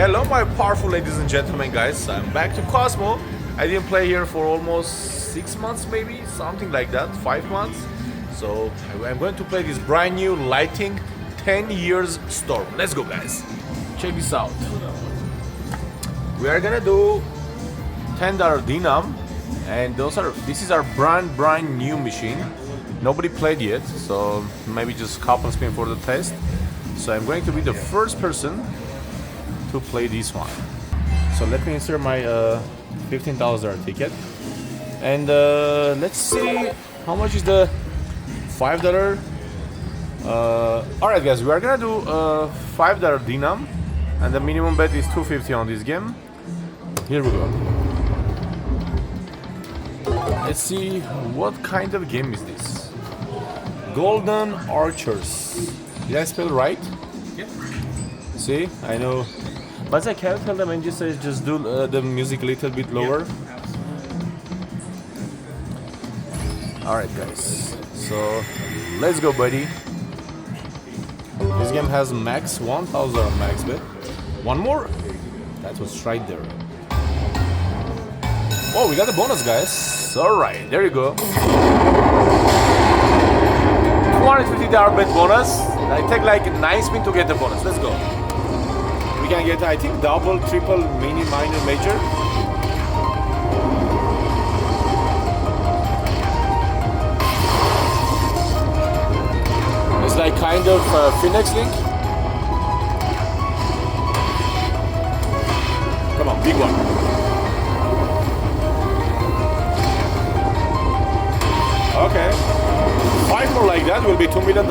Hello my powerful ladies and gentlemen, guys. I'm back to Cosmo. I didn't play here for almost 6 months, maybe something like that, 5 months. So I'm going to play this brand new lighting 10 years storm. Let's go, guys. Check this out. We are gonna do $10 denom, and this is our brand new machine. Nobody played yet, so maybe just couple spin for the test. So I'm going to be the first person to play this one. So let me insert my $15 ticket, and let's see how much is the $5. Alright guys, we are gonna do $5 denom, and the minimum bet is $2.50 on this game. Here we go. Let's see what kind of game is this. Golden Archers. Did I spell right? Yeah. See, I know. But I can't tell them and just do the music a little bit lower. Alright guys, so let's go, buddy. This game has max 1000 max bet. One more. That was right there. Oh, we got the bonus, guys. Alright, there you go. $250 bet bonus. I take like 9 spin to get the bonus. Let's go. We can get, I think, double, triple, mini, minor, major. It's like kind of Phoenix Link. Come on, big one. Okay. 5 more like that will be $2 million.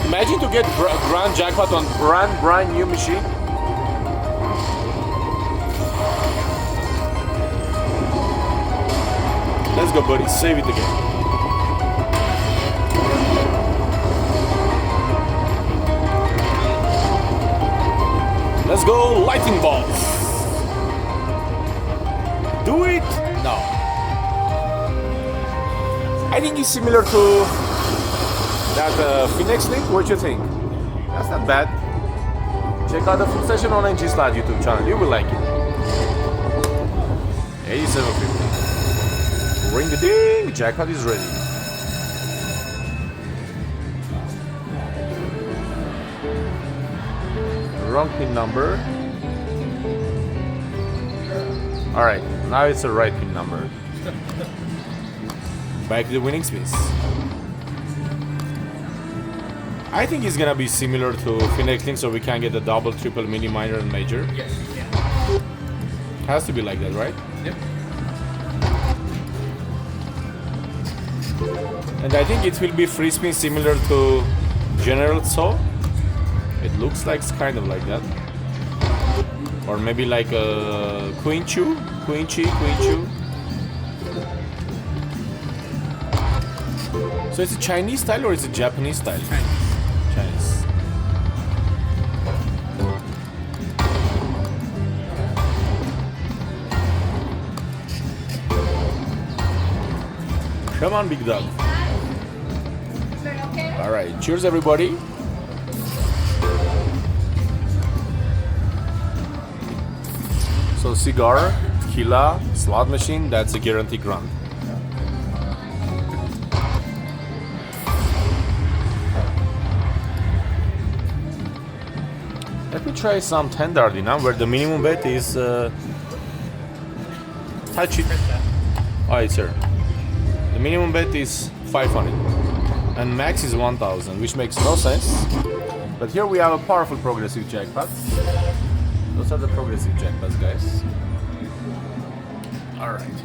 Imagine to get grand jackpot on brand new machine. Let's go, buddy. Save it again. Let's go, lightning balls. Do it? No. I think it's similar to that Phoenix Link. What do you think? That's not bad. Check out the full session on NG Slide YouTube channel. You will like it. 87.50. Ring the ding. Jackpot is ready. Wrong pin number. Alright, now it's the right pin number. Back to the winning spins. I think it's gonna be similar to Phoenix Link, so we can get a double, triple, mini, minor, and major. Yes. Yeah. Has to be like that, right? Yep. And I think it will be free spin similar to General So. It looks like it's kind of like that. Or maybe like a Queen Chu. So it's a Chinese style or it's a Japanese style? Chinese. Come on, big dog. Alright, cheers everybody. So cigar, tequila, slot machine, that's a guaranteed run. Let me try some $10 denom where the minimum bet is touch it. Oh, it's here. The minimum bet is 500 and max is 1000, which makes no sense. But here we have a powerful progressive jackpot. Those are the progressive jackpots, guys. Alright.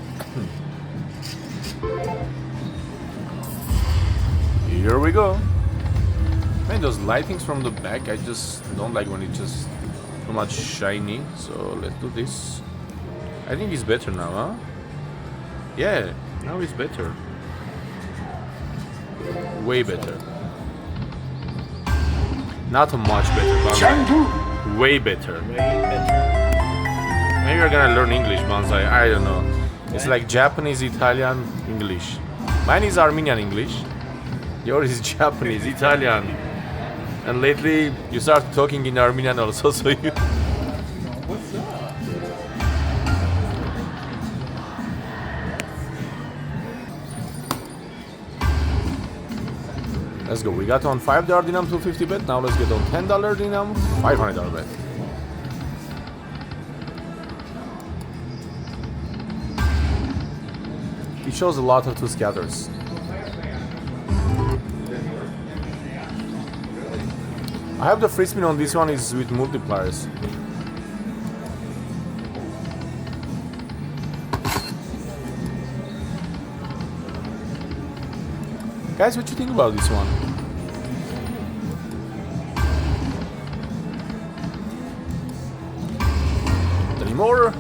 Here we go. Man, those lightings from the back, I just don't like when it's just too much shiny. So let's do this. I think it's better now, huh? Yeah, now it's better. Way better. Not much better, but way better. Maybe you're gonna learn English, Banzai. I don't know. It's like Japanese, Italian, English. Mine is Armenian English. Yours is Japanese, Italian. And lately, you start talking in Armenian also, so you. What's up? Let's go. We got on $5 dinam 250 bet. Now let's get on $10 dinam $500 bet. It shows a lot of two scatters. I have the free spin on this one is with multipliers. Guys, what you think about this one? Any more?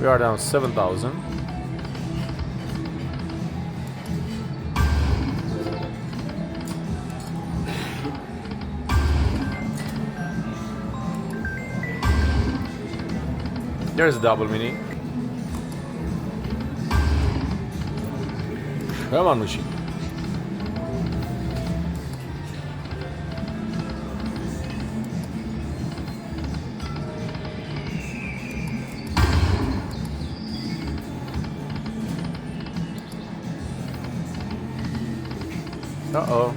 We are down 7,000. There's a double mini. Come on, machine. Uh-oh.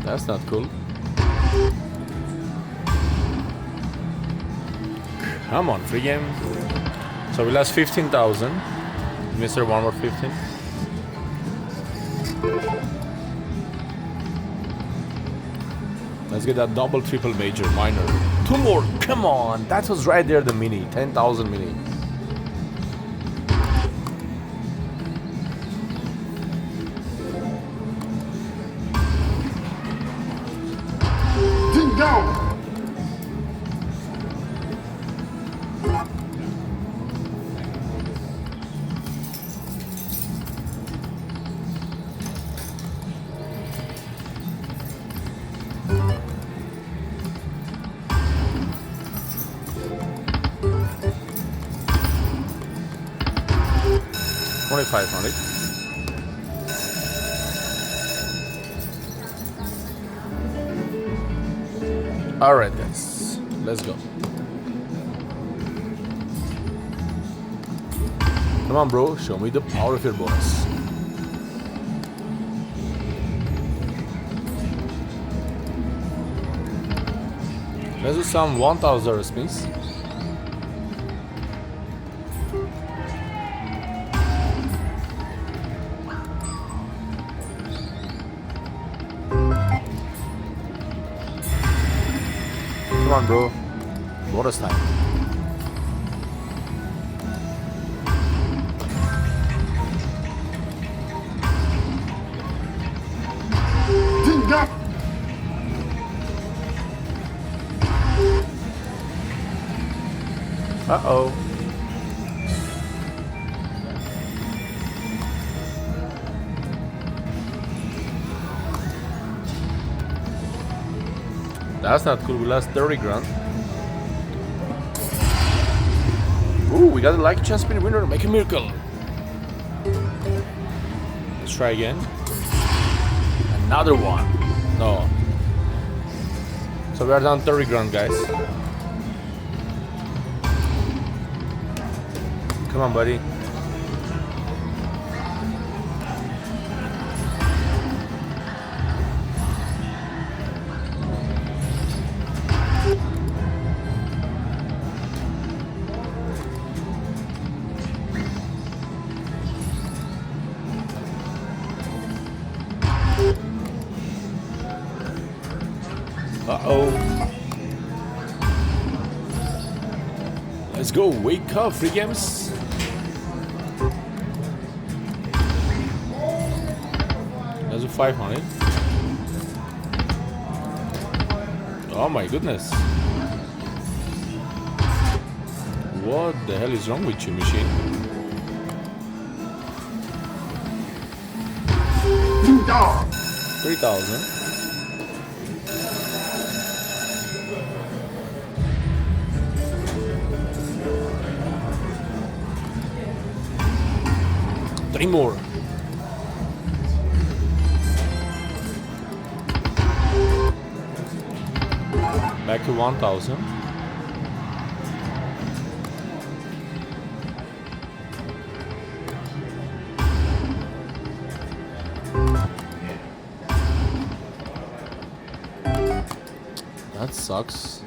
That's not cool. Come on, free game. So we lost 15,000. Mr. One more 15. Let's get that double, triple, major, minor. Two more. Come on. That was right there, the mini. 10,000 mini. Ding dong! $2,500. Alright guys, let's go. Come on bro, show me the power of your bonus. Let's do some $1,000 spins. Come on, bro. Bonus time. Ding dong! Uh-oh. That's not cool. We lost 30 grand. Ooh, we got a lucky chance spin winner. Make a miracle. Let's try again. Another one. No. So we are down 30 grand, guys. Come on, buddy. Uh-oh. Let's go. Wake up, free games. That's a 500. Oh my goodness. What the hell is wrong with you, machine? $2. 3,000. Three more. Back to 1,000. That sucks.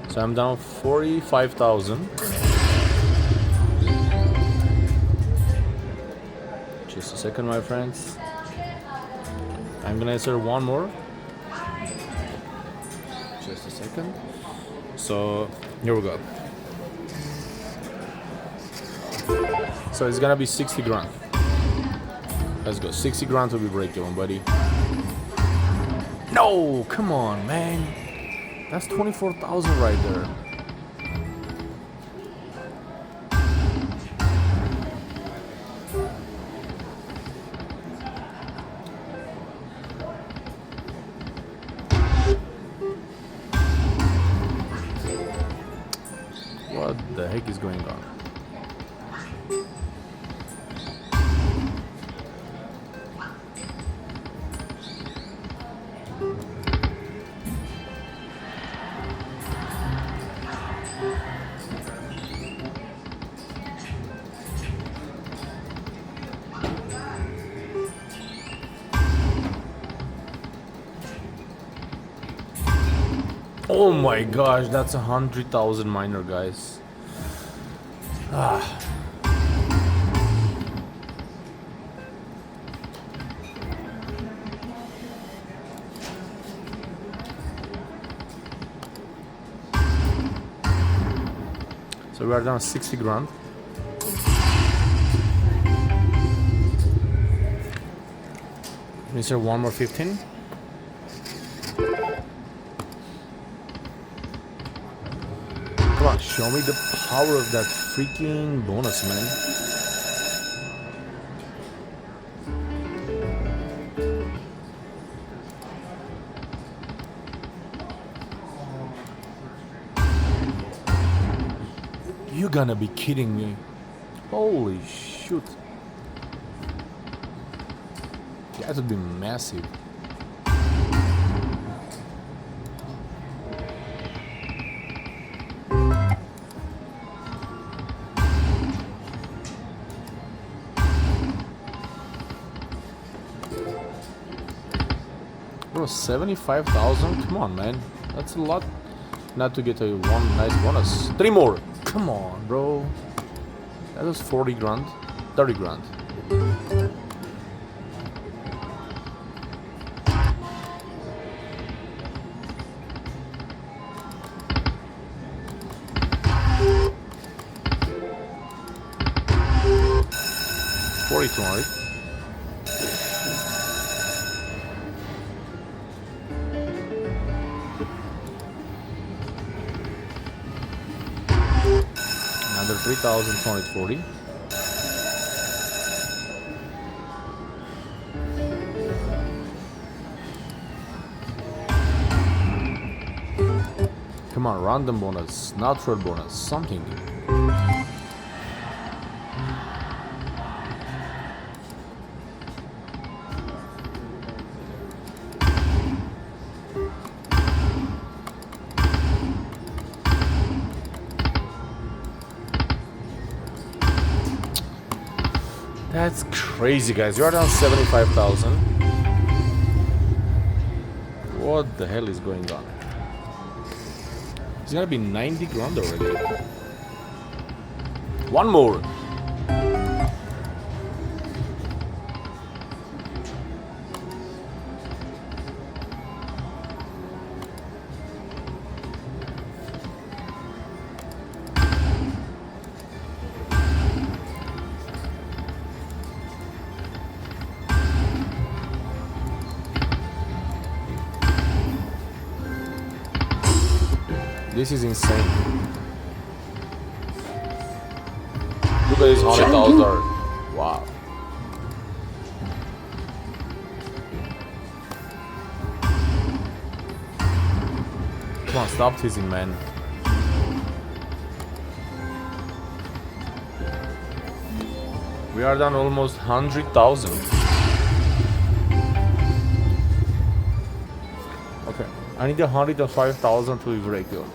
So I'm down 45,000. Just a second, my friends. I'm gonna insert one more. Just a second. So here we go. So it's gonna be 60 grand. Let's go. 60 grand to be break even, buddy. No, come on, man. That's 24,000 right there. What the heck is going on? Oh my gosh, that's 100,000 minor, guys. So we are down 60 grand. Is there one more 15? Come on, show me the power of that freaking bonus, man. You're gonna be kidding me. Holy shoot. That would be massive. Bro, 75,000? Come on, man. That's a lot. Not to get a one nice bonus. Three more. Come on, bro. That was 40 grand. 30 grand. $42, right? Another 3,240. Come on, random bonus, natural bonus, something. That's crazy, guys. You're down 75,000. What the hell is going on? It's gonna be 90 grand already. One more. This is insane. Look at this $100,000. Wow. Come on, stop teasing, man. We are down almost 100,000. Okay, I need 105,000 to break yours.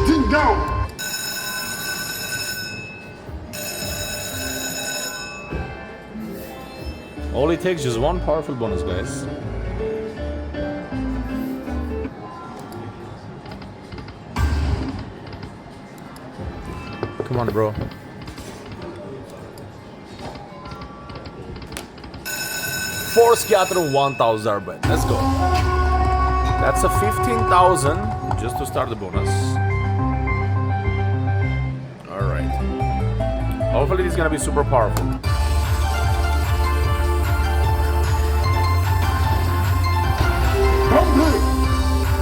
Didn't go. All it takes is one powerful bonus, guys. Come on, bro. Four scatter, 1,000 bet. Let's go. That's a 15,000 just to start the bonus. All right. Hopefully, this is gonna be super powerful.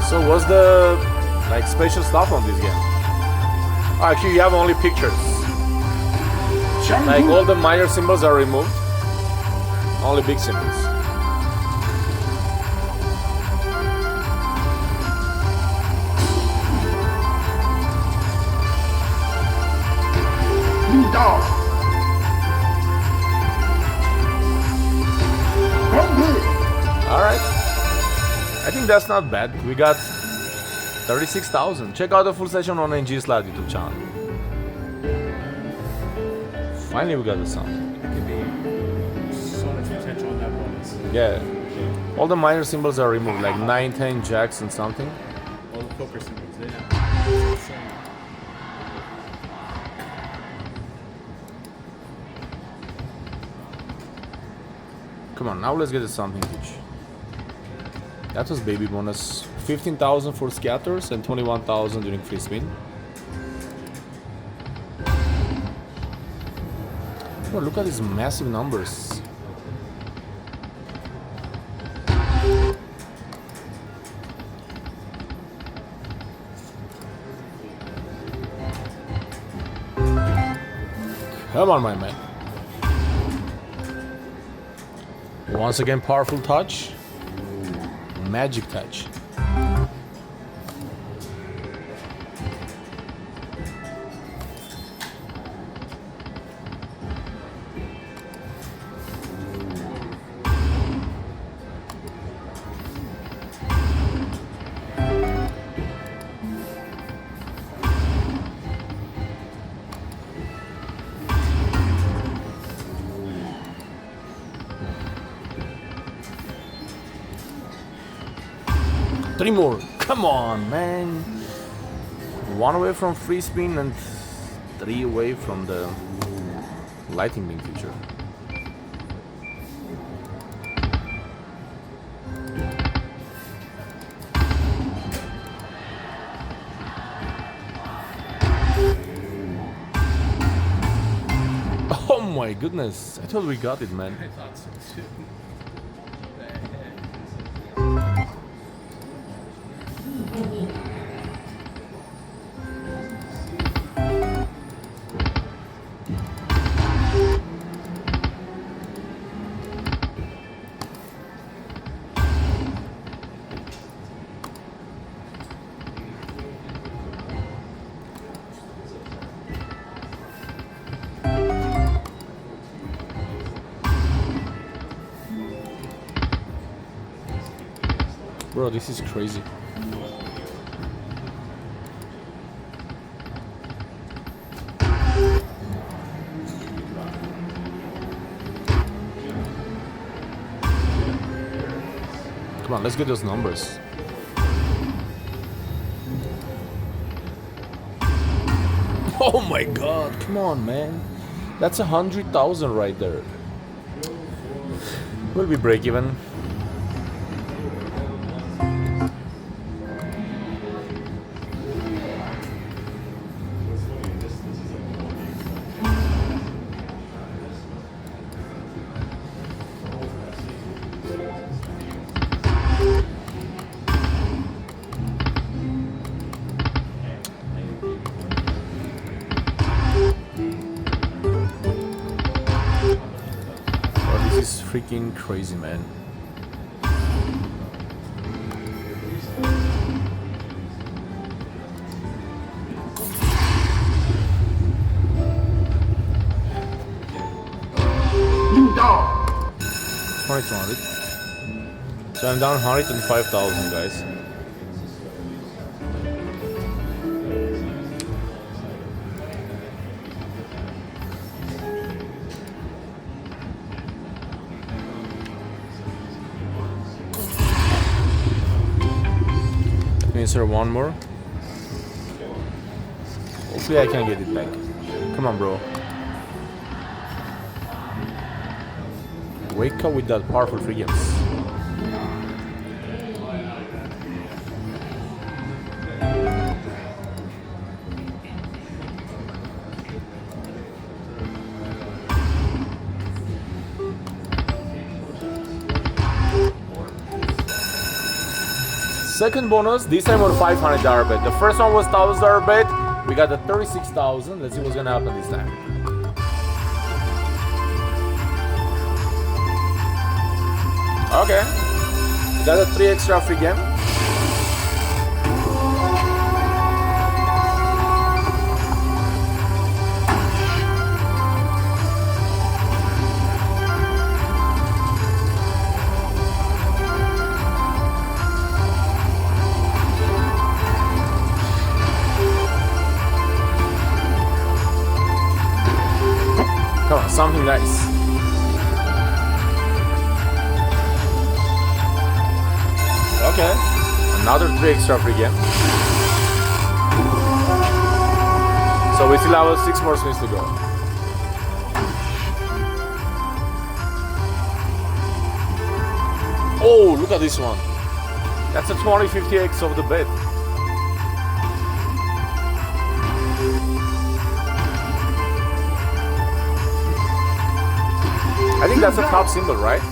So what's the like special stuff on this game? Oh, actually, you have only pictures. Like all the minor symbols are removed. Only big symbols. Dog. All right. I think that's not bad. We got 36,000. Check out the full session on NG Slide YouTube channel. Finally, we got the sound. Could be so much potential in that bonus. Yeah. All the minor symbols are removed, like 9, 10, jacks, and something. All the poker symbols, they know. It's insane. Come on, now let's get something huge. That was baby bonus. 15,000 for scatters and 21,000 during free spin. Oh, look at these massive numbers. Come on, my man. Once again, powerful touch. Magic touch. Three more. Come on, man. One away from free spin and 3 away from the lightning beam feature. Oh my goodness. I thought we got it, man. I thought so too. Bro, this is crazy. Come on, let's get those numbers. Oh my god, come on, man. That's 100,000 right there. Will we break even? freaking crazy, man. You dog. 2200. So I'm down 105,000, guys. Insert one more. Hopefully I can get it back. Come on, bro. Wake up with that powerful free games. Second bonus, this time on $500 bet. The first one was $1,000 bet. We got the 36,000. Let's see what's gonna happen this time. Okay. Got a 3 extra free game. Come on, something nice. Okay, another 3 extra free game. So we still have 6 more spins to go. Oh, look at this one. That's a 20-50x of the bet. I think that's a top symbol, right?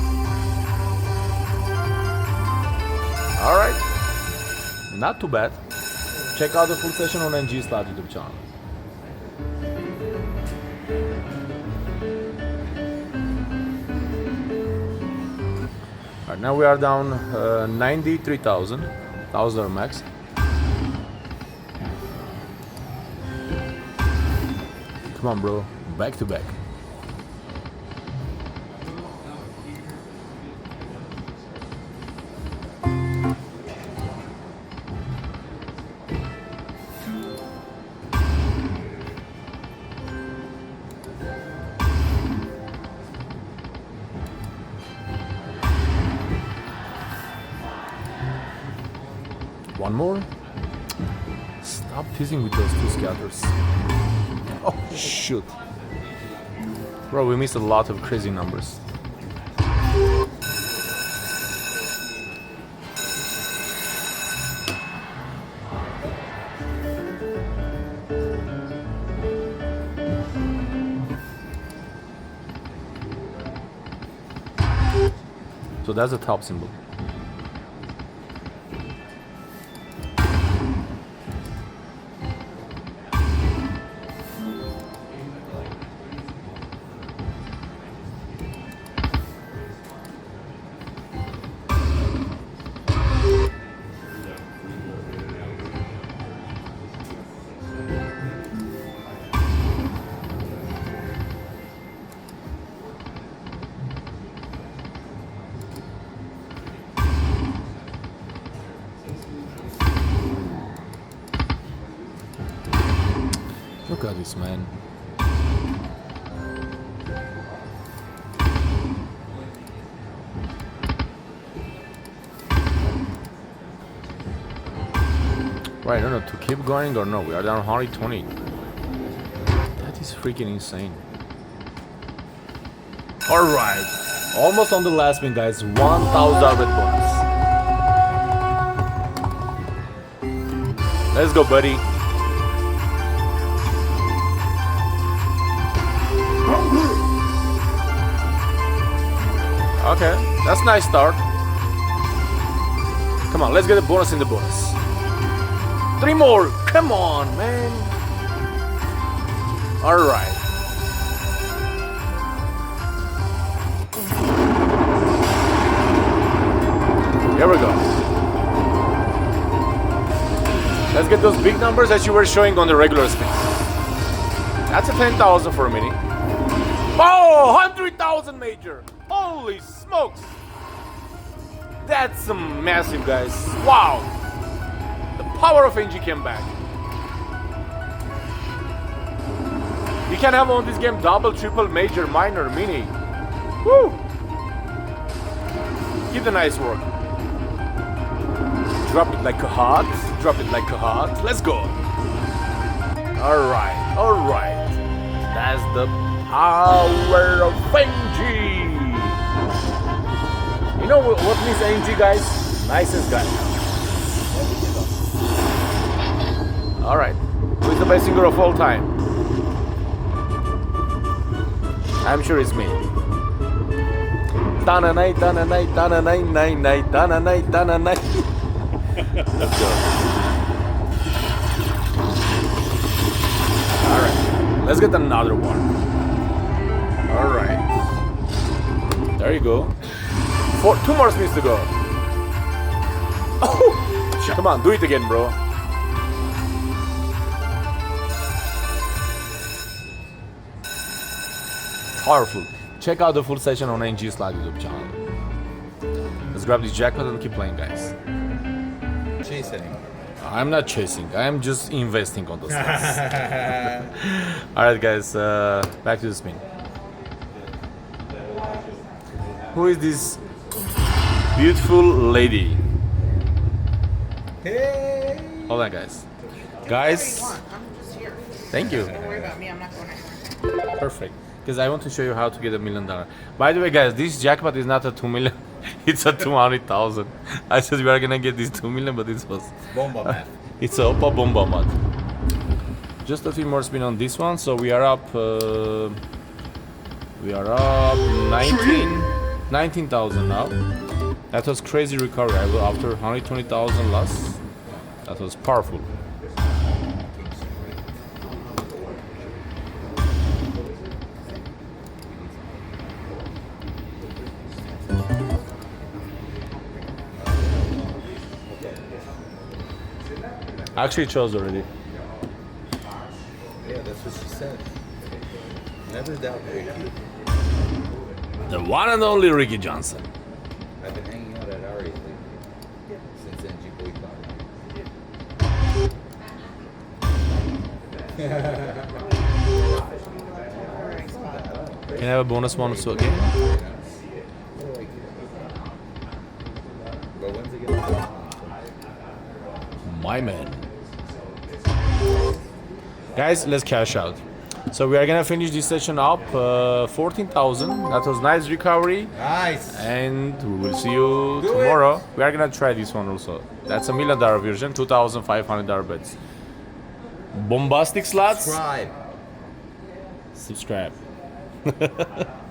All right, not too bad. Check out the full session on NG Slot YouTube channel. All right, now we are down 93,000, $1,000 max. Come on, bro, back to back. One more. Stop teasing with those 2 scatters. Oh shoot. Bro, we missed a lot of crazy numbers. So that's the top symbol. Look at this, man. Right, I don't know, to keep going or no. We are down 120. That is freaking insane. Alright. Almost on the last spin, guys. $1,000 bonus. Let's go, buddy. Okay, that's a nice start. Come on, let's get a bonus in the bonus. 3 more, come on, man. All right. Here we go. Let's get those big numbers that you were showing on the regular spin. That's a 10,000 for a mini. Oh, 100,000 major. Holy smokes. That's massive, guys. Wow. The power of NG came back. You can have on this game double, triple, major, minor, mini. Woo. Keep the nice work. Drop it like a hot. Drop it like a hot. Let's go. Alright, alright. That's the power of NG. You know what means NG, guys? Nicest guy. Alright. Who is the best singer of all time? I'm sure it's me. Tananay, tananay, tananay, nay, nay, tananay, tananay. Let's go. Alright. Let's get another one. Alright. There you go. 2 more spins to go. Oh! Come on, do it again, bro. Powerful. Check out the full session on NG Slide YouTube channel. Let's grab this jackpot and keep playing, guys. Chasing. I'm not chasing. I am just investing on those slots. Alright, guys. Back to the spin. Who is this beautiful lady? Hey. Hold on, guys. Guys. I'm just here. Thank you. Don't worry about me. I'm not going anywhere. Perfect. Because I want to show you how to get $1 million. By the way, guys, this jackpot is not a 2 million. It's a 200,000. I said we are gonna get this 2 million, but it was Bomba math. it's a Opa Bomba mat. Just a few more spin on this one, so we are up. We are up 19,000 now. That was crazy recovery. After 120,000 loss, that was powerful. Actually, it chose already. Yeah, that's what she said. Never doubt Ricky. The one and only Ricky Johnson. I've been hanging out at Ari's since NG boycott. Can I have a bonus one so again? But when's it gonna go? My man. Guys, let's cash out. So we are gonna finish this session up 14,000. That was nice recovery. Nice. And we will see you tomorrow. We are gonna try this one also. That's a $1 million version, $2,500 bets. Bombastic slots. Subscribe. Subscribe.